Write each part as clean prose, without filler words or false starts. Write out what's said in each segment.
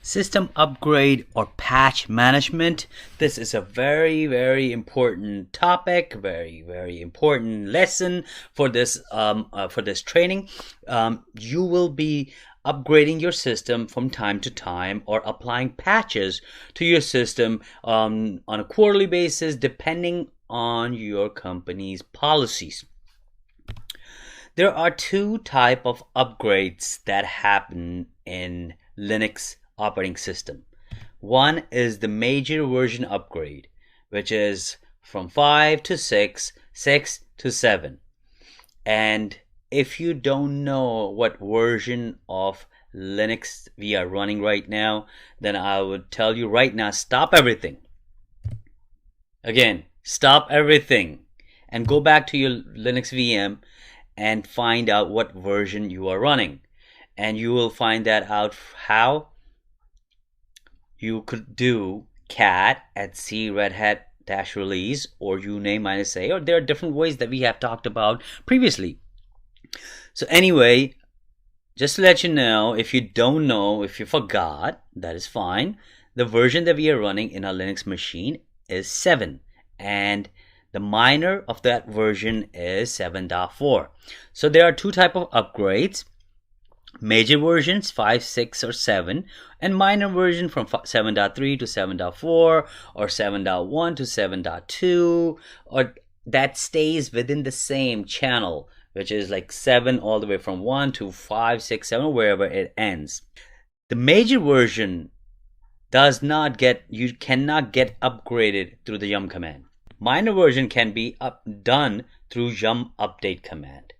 System upgrade or patch management. This is a very important topic, very important lesson for this training. You will be upgrading your system from time to time or applying patches to your system on a quarterly basis, depending on your company's policies. There are two types of upgrades that happen in Linux operating system. One is the major version upgrade, which is from 5 to 6, 6 to 7. And if you don't know what version of Linux we are running right now, then I would tell you right now, stop everything. Again, stop everything and go back to your Linux VM and find out what version you are running. And you will find that out how you could do cat at c red hat -release or -a, or there are different ways that we have talked about previously. So anyway, just to let you know, if you don't know, if you forgot, that is fine. The version that we are running in our Linux machine is 7, and the minor of that version is 7.4. So there are two types of upgrades. Major versions 5, 6, or 7, and minor version from 7.3 to 7.4 or 7.1 to 7.2, or that stays within the same channel, which is like 7 all the way from 1 to 5, 6, 7, wherever it ends. The major version you cannot get upgraded through the yum command. Minor version can be done through yum update command.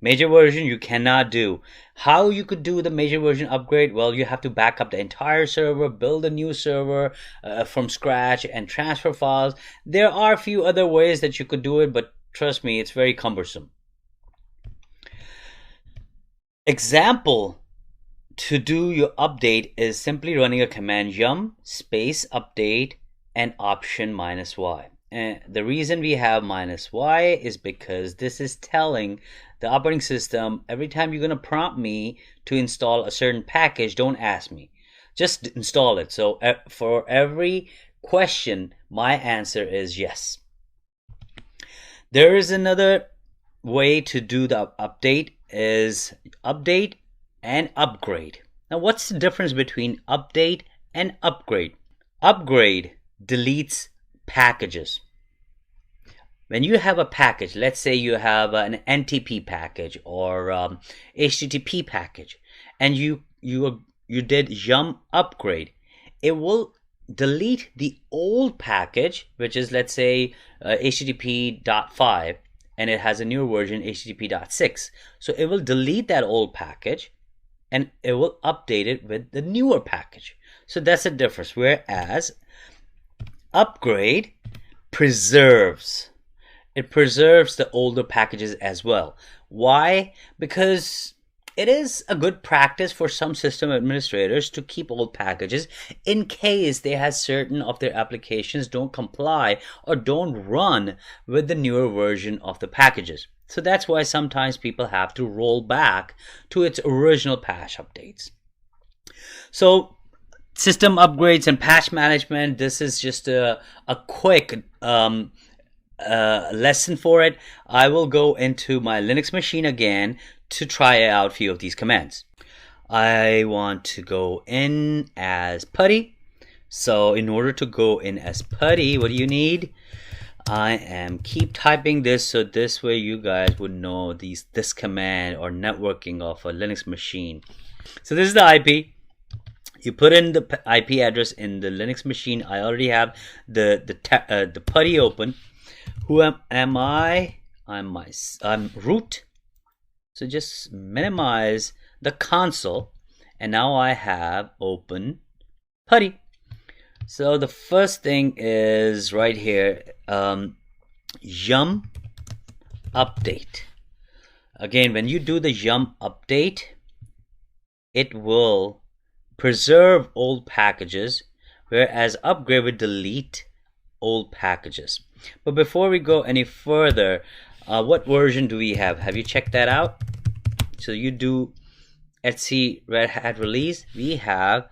Major version you cannot do. How you could do the major version upgrade? Well, you have to back up the entire server, build a new server from scratch, and transfer files. There are a few other ways that you could do it, but trust me, it's very cumbersome. Example to do your update is simply running a command yum space update and option -y. And the reason we have -y is because this is telling the operating system, every time you're going to prompt me to install a certain package, don't ask me, just install it. So for every question, my answer is yes. There is another way to do the update, is update and upgrade. Now, what's the difference between update and upgrade? Upgrade deletes packages. When you have a package, let's say you have an NTP package or HTTP package, and you did yum upgrade, it will delete the old package, which is, let's say, HTTP.5, and it has a newer version, HTTP.6. So it will delete that old package and it will update it with the newer package. So that's the difference. Whereas upgrade preserves. It preserves the older packages as well. Why? Because it is a good practice for some system administrators to keep old packages in case they have certain of their applications don't comply or don't run with the newer version of the packages. So that's why sometimes people have to roll back to its original patch updates. So system upgrades and patch management, this is just a quick lesson for it. I will go into my Linux machine again to try out a few of these commands. I want to go in as putty. So in order to go in as putty, what do you need? I am keep typing this, so this way you guys would know this command or networking of a Linux machine. So this is the IP. You put in the IP address in the Linux machine. I already have the putty open. Who am I? I'm root. So just minimize the console, and now I have open putty. So the first thing is right here, yum update. Again, when you do the yum update, it will preserve old packages, whereas upgrade will delete old packages. But before we go any further, what version do we have? Have you checked that out? So you do etc red hat release. We have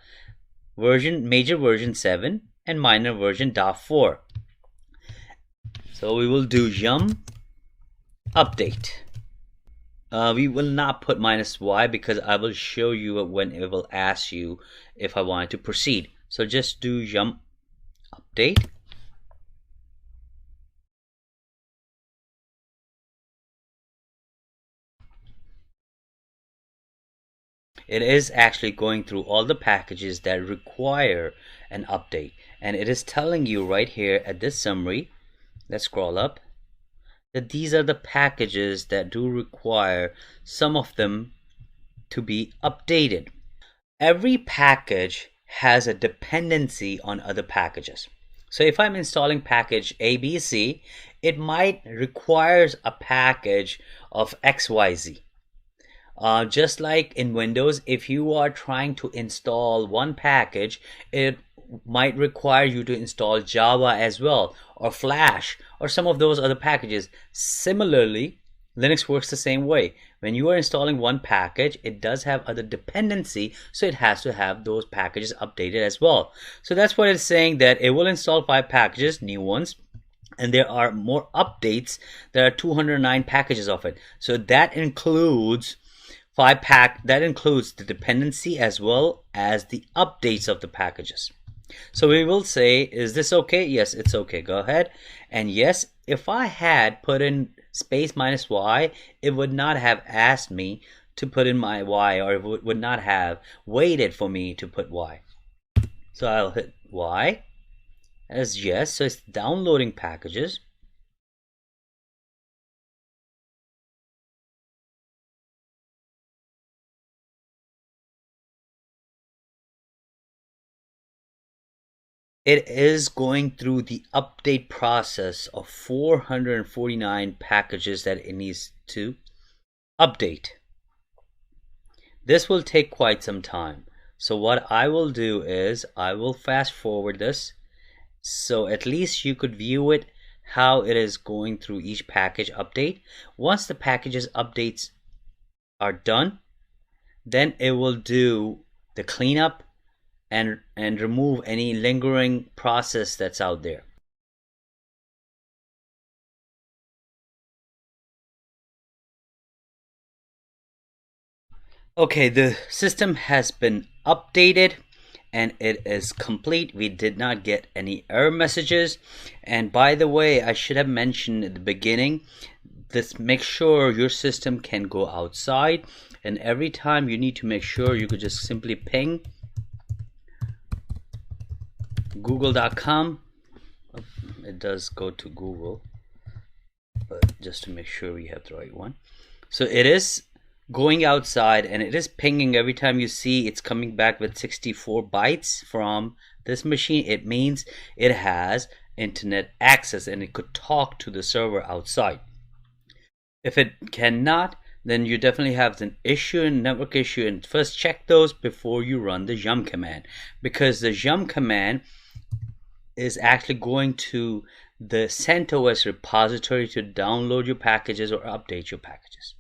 major version 7 and minor version .4. So we will do yum update. We will not put -y because I will show you when it will ask you if I wanted to proceed. So just do yum update. It is actually going through all the packages that require an update, and it is telling you right here at this summary, let's scroll up, that these are the packages that do require some of them to be updated. Every package has a dependency on other packages. So if I'm installing package ABC, it might requires a package of XYZ. Just like in Windows, if you are trying to install one package, it might require you to install Java as well, or Flash, or some of those other packages. Similarly, Linux works the same way. When you are installing one package, it does have other dependency, so it has to have those packages updated as well. So that's what it's saying, that it will install 5 packages, new ones, and there are more updates. There are 209 packages of it. So that includes that includes the dependency as well as the updates of the packages. So we will say, is this okay? Yes, it's okay. Go ahead. And yes, if I had put in space -y, it would not have asked me to put in my y, or it would not have waited for me to put y. So I'll hit y as yes. So it's downloading packages. It is going through the update process of 449 packages that it needs to update. This will take quite some time. So what I will do is I will fast forward this, so at least you could view it how it is going through each package update. Once the packages updates are done, then it will do the cleanup and remove any lingering process that's out there. Okay, the system has been updated and it is complete. We did not get any error messages. And by the way, I should have mentioned at the beginning, this make sure your system can go outside, and every time you need to make sure you could just simply ping google.com. It does go to Google, but just to make sure we have the right one. So it is going outside and it is pinging every time you see it's coming back with 64 bytes from this machine. It means it has internet access and it could talk to the server outside. If it cannot, then you definitely have an issue, a network issue, and first check those before you run the yum command, because the yum command is actually going to the CentOS repository to download your packages or update your packages.